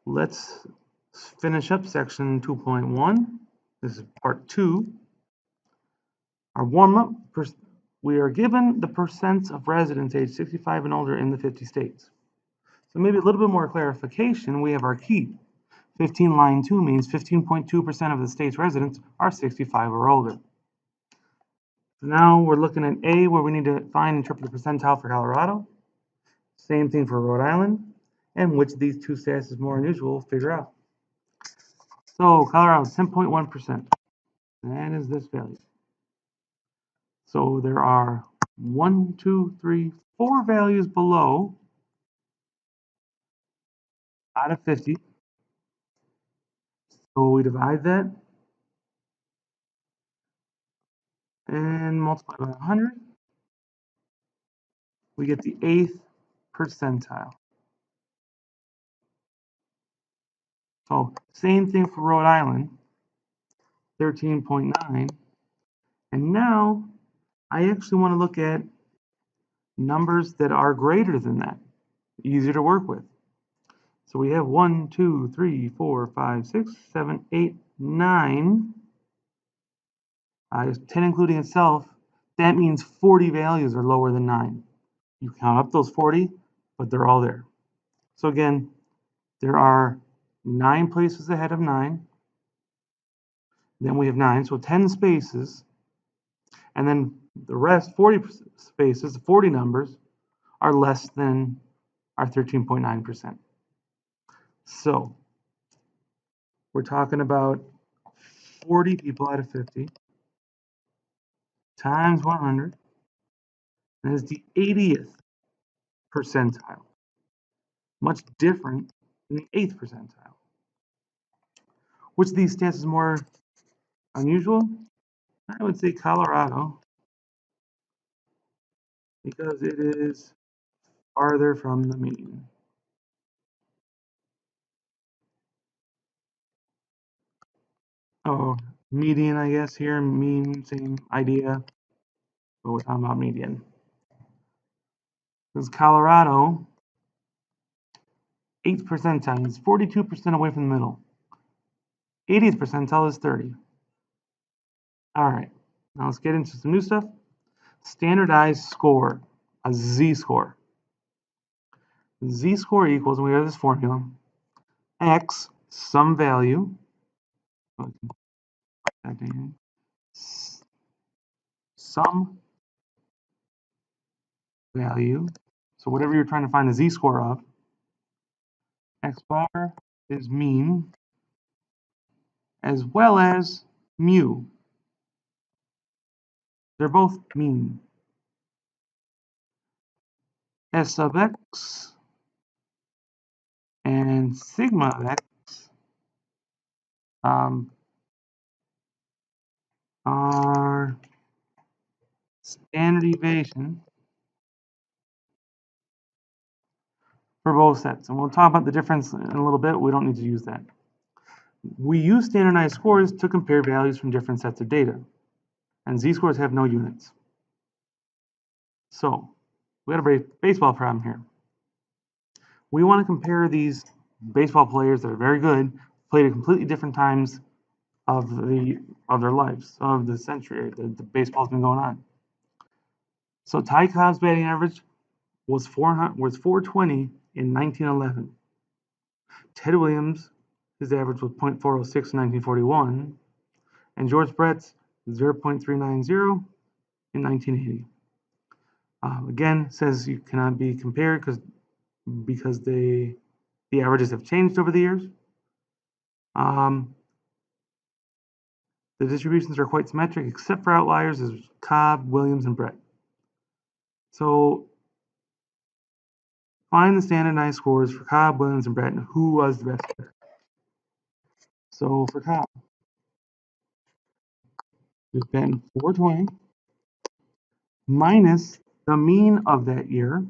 let's finish up section 2.1. This is part 2. Our warm-up, we are given the percents of residents age 65 and older in the 50 states. So maybe a little bit more clarification, we have our key. 15 line 2 means 15.2% of the state's residents are 65 or older. So now we're looking at A, where we need to find and interpret the percentile for Colorado. Same thing for Rhode Island. And which of these two stats is more unusual, we'll figure out. So Colorado, 10.1%. That is this value. So there are 1, 2, 3, 4 values below out of 50. So we divide that and multiply by 100. We get the 8th percentile. So same thing for Rhode Island, 13.9. And now I actually want to look at numbers that are greater than that, easier to work with. So we have 1, 2, 3, 4, 5, 6, 7, 8, 9. 10 including itself. That means 40 values are lower than 9. You count up those 40, but they're all there. So again, there are 9 places ahead of 9. Then we have 9, so 10 spaces. And then the rest, 40 spaces, 40 numbers, are less than our 13.9%. So we're talking about 40 people out of 50 times 100. That is the 80th percentile. Much different than the 8th percentile. Which of these stats is more unusual? I would say Colorado, because it is farther from the mean. Oh, median, I guess, here. Mean, same idea. But we're talking about median. Because Colorado, 8th percentile is 42% away from the middle. 80th percentile is 30. All right, now let's get into some new stuff. Standardized score, a z-score. Z-score equals, we have this formula, x, some value, some value, so whatever you're trying to find the z-score of, x bar is mean, as well as mu. They're both mean. S sub x and sigma of x are standard deviation for both sets. And we'll talk about the difference in a little bit. We don't need to use that. We use standardized scores to compare values from different sets of data. And z-scores have no units. So we got a baseball problem here. We want to compare these baseball players that are very good, played at completely different times of their lives, of the century. The baseball's been going on. So Ty Cobb's batting average was 420 in 1911. Ted Williams, his average was .406 in 1941, and George Brett's 0.390 in 1980. Again, says you cannot be compared because the averages have changed over the years. The distributions are quite symmetric, except for outliers as Cobb, Williams, and Brett. So find the standardized scores for Cobb, Williams, and Brett, and who was the best player. So for Cobb, it's been 420 minus the mean of that year.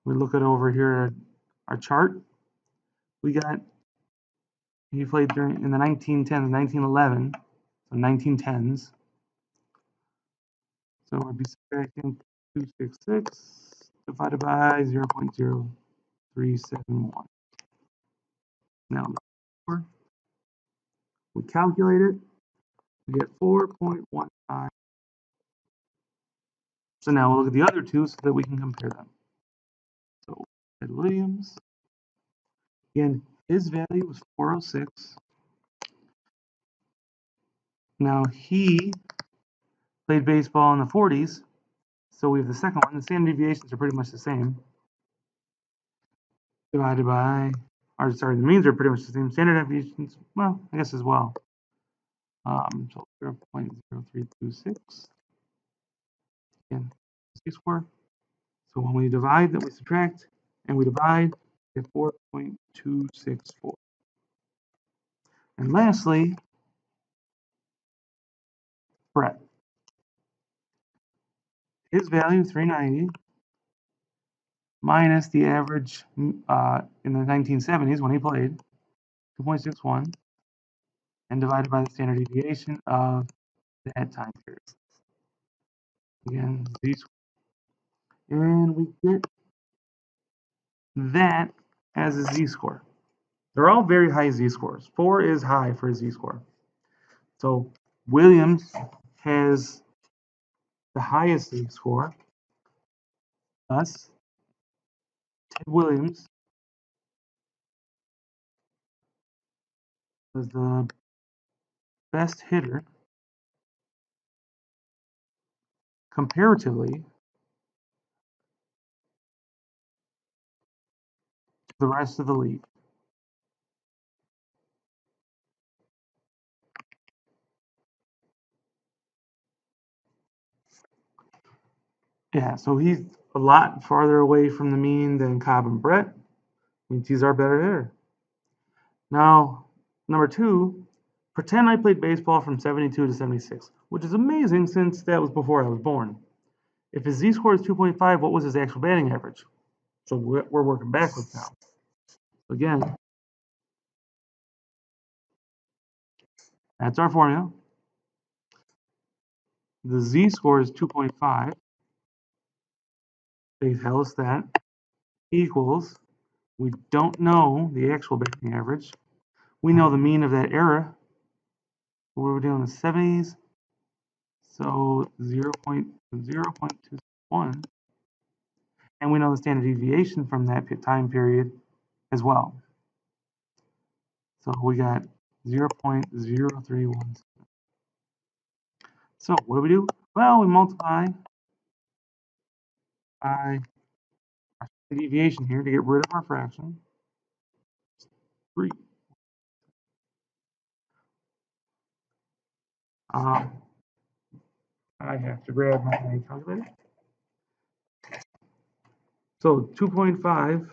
We look at over here our chart. We got he played in the 1910s, 1911, so 1910s. So we'd be subtracting 266 divided by 0.0371. Now, we calculate it, we get 4.15. So now we'll look at the other two so that we can compare them. So Ted Williams, again, his value was 406. Now he played baseball in the 40s, so we have the second one. The standard deviations are pretty much the same. Divided by, or sorry, the means are pretty much the same. Standard deviations, well, I guess as well. So 0.0326. Again, z-square. So when we divide, that we subtract, and we divide, we get 4.264. And lastly, Brett. His value, 390, minus the average in the 1970s when he played, 2.61, and divided by the standard deviation of that time period. Again, z-square. And we get that as a z-score. They're all very high z-scores. 4 is high for a z-score. So Williams has the highest z-score. Thus, Ted Williams was the best hitter comparatively to the rest of the league. Yeah, so he's a lot farther away from the mean than Cobb and Brett. Means he's our better hitter. Now, number 2, pretend I played baseball from 72 to 76, which is amazing since that was before I was born. If his z-score is 2.5, what was his actual batting average? So we're working backwards now. So again, that's our formula. The z-score is 2.5. They tell us that equals, we don't know the actual batting average. We know the mean of that era. We were doing the 70s. So 0.21. And we know the standard deviation from that time period as well. So we got 0.0317. So what do? Well, we multiply by the deviation here to get rid of our fraction. 3. I have to grab my calculator. So 2.5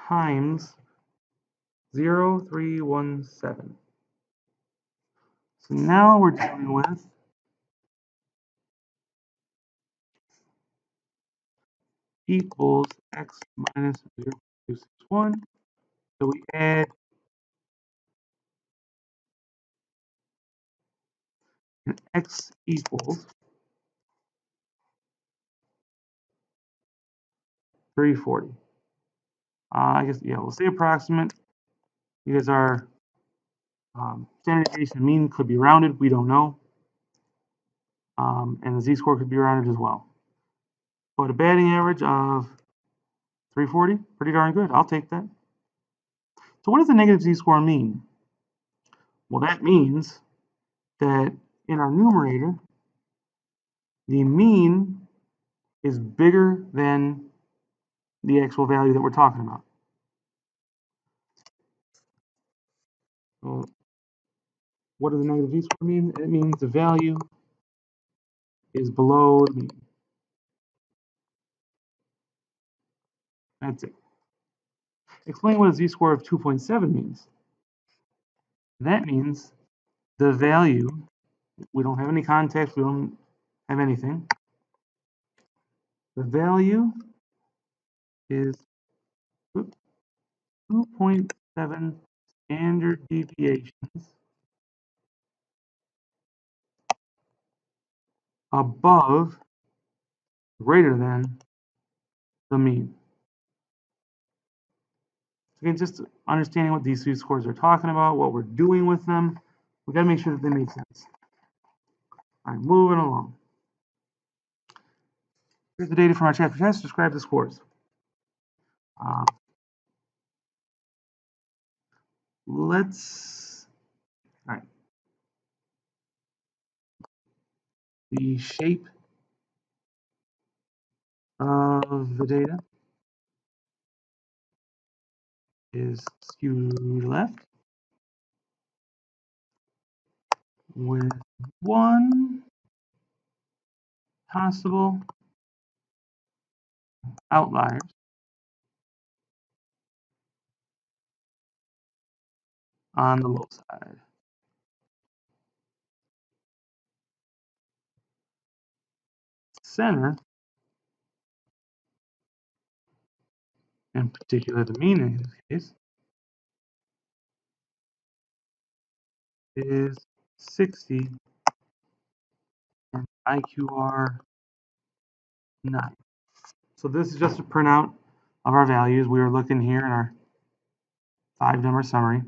times 0.317. So now we're dealing with equals x minus 0.261. So we add and x equals 340. I guess, yeah, we'll say approximate because our standard deviation mean could be rounded. We don't know. And the z-score could be rounded as well. But a batting average of 340, pretty darn good. I'll take that. So what does the negative z-score mean? Well, that means that in our numerator, the mean is bigger than the actual value that we're talking about. So what does the negative z-score mean? It means the value is below the mean. That's it. Explain what a z-score of 2.7 means. That means the value, we don't have any context, we don't have anything. The value is 2.7 standard deviations above, greater than the mean. Again, just understanding what these three scores are talking about, what we're doing with them. We got to make sure that they make sense. All right, moving along. Here's the data from our chapter test. Describe the scores. All right. The shape of the data is skewed left with one possible outlier on the low side. Center, in particular the mean in this case, is 60 and IQR 9. So this is just a printout of our values. We were looking here in our 5-number summary.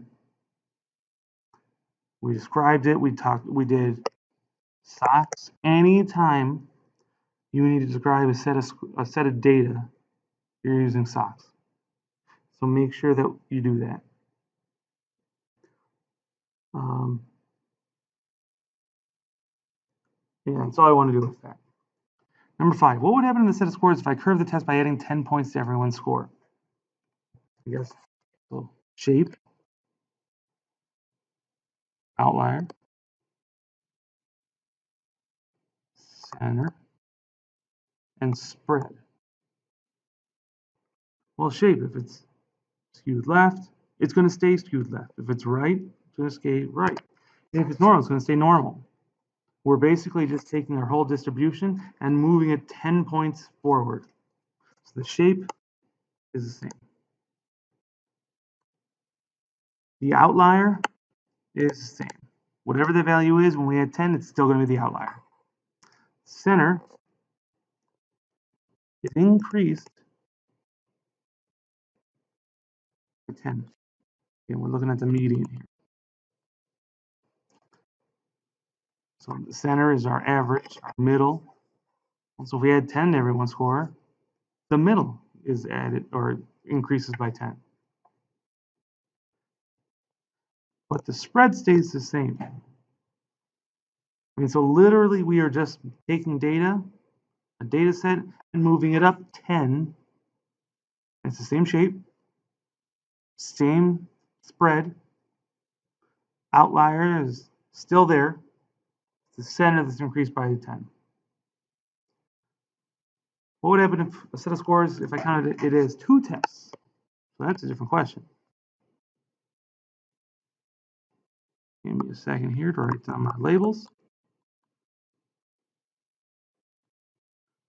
We described it. We did SOX. Anytime you need to describe a set of data, you're using SOX. So make sure that you do that. Yeah, that's all I want to do with that. Number 5, what would happen in the set of scores if I curve the test by adding 10 points to everyone's score? I guess so. Shape, outlier, center, and spread. Well, shape, if it's skewed left, it's going to stay skewed left. If it's right, it's going to stay right. And if it's normal, it's going to stay normal. We're basically just taking our whole distribution and moving it 10 points forward. So the shape is the same. The outlier is the same. Whatever the value is, when we add 10, it's still going to be the outlier. Center is increased by 10. Okay, we're looking at the median here. So the center is our average, our middle. So if we add 10 to everyone's score, the middle is added or increases by 10. But the spread stays the same. I mean, so literally we are just taking data, a data set, and moving it up 10. It's the same shape, same spread. Outlier is still there. It's the center that's increased by 10. What would happen if a set of scores, if I counted it as 2 tests? So that's a different question. Give me a second here to write down my labels.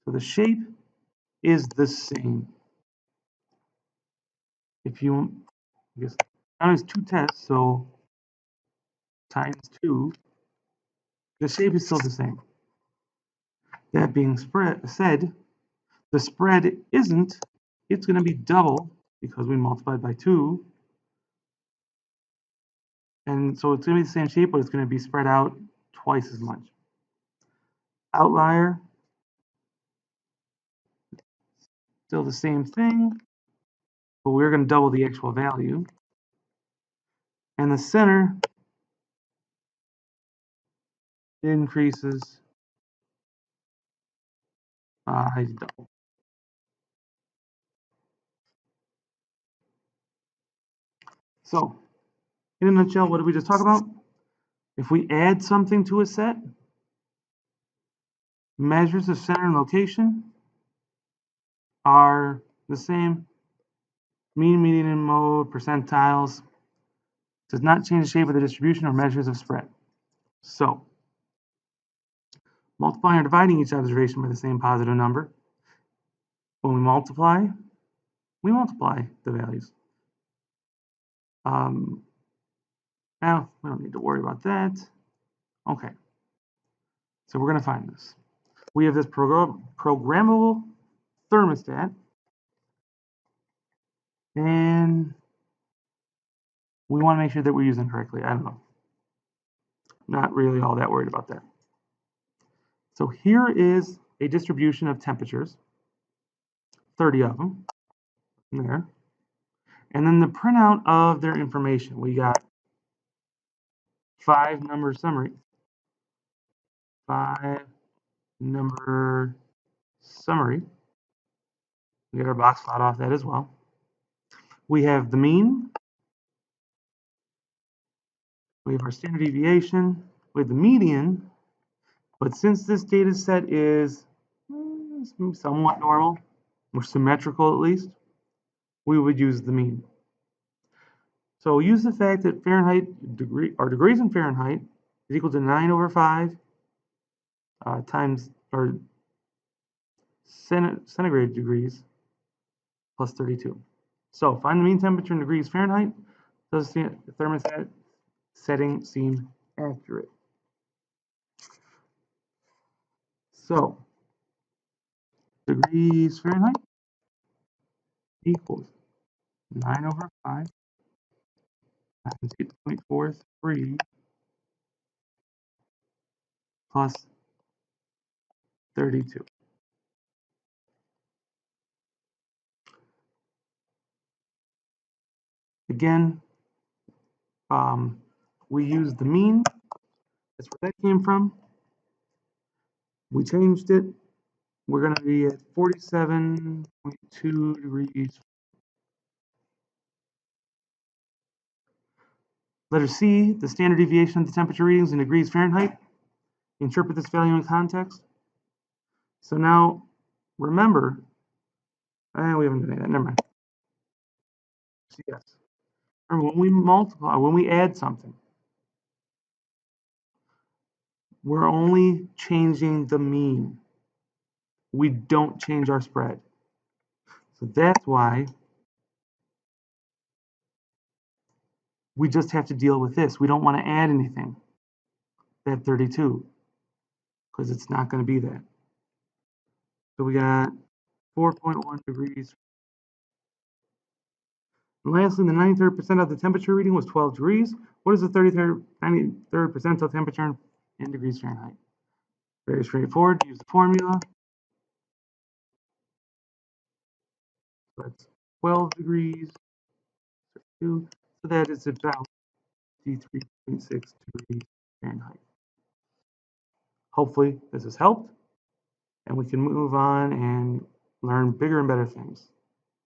So the shape is the same. If you, I guess, count as 2 tests, so times 2, the shape is still the same. That being said, the spread isn't. It's going to be double because we multiplied by 2. And so it's going to be the same shape, but it's going to be spread out twice as much. Outlier, still the same thing, but we're going to double the actual value. And the center increases by double. So, in a nutshell, what did we just talk about? If we add something to a set, measures of center and location are the same. Mean, median, and mode, percentiles, does not change the shape of the distribution or measures of spread. So, multiplying or dividing each observation by the same positive number. When we multiply the values. Now, we don't need to worry about that. Okay. So we're going to find this. We have this programmable thermostat. And We want to make sure that we're using correctly. I don't know. Not really all that worried about that. So here is a distribution of temperatures, 30 of them there. And then the printout of their information. We got 5 number summary. 5 number summary. We get our box plot off that as well. We have the mean. We have our standard deviation. We have the median. But since this data set is somewhat normal, or symmetrical at least, we would use the mean. So use the fact that Fahrenheit our degrees in Fahrenheit is equal to 9/5 times or centigrade degrees plus 32. So find the mean temperature in degrees Fahrenheit. Does the thermostat setting seem accurate? So degrees Fahrenheit equals 9/5 times 8.43 plus 32. Again, we use the mean. That's where that came from. We changed it. We're going to be at 47.2 degrees. Letter C, the standard deviation of the temperature readings in degrees Fahrenheit. Interpret this value in context. So now, remember, we haven't done that. Never mind. Yes. Remember, when we multiply, when we add something, we're only changing the mean. We don't change our spread. So that's why we just have to deal with this. We don't want to add anything, that 32, because it's not going to be that. So we got 4.1 degrees. And lastly, the 93rd percentile of the temperature reading was 12 degrees. What is the 93rd percentile temperature in degrees Fahrenheit? Very straightforward. Use the formula. So that's 12 degrees. So that is about 53.6 degrees Fahrenheit. Hopefully this has helped, and we can move on and learn bigger and better things.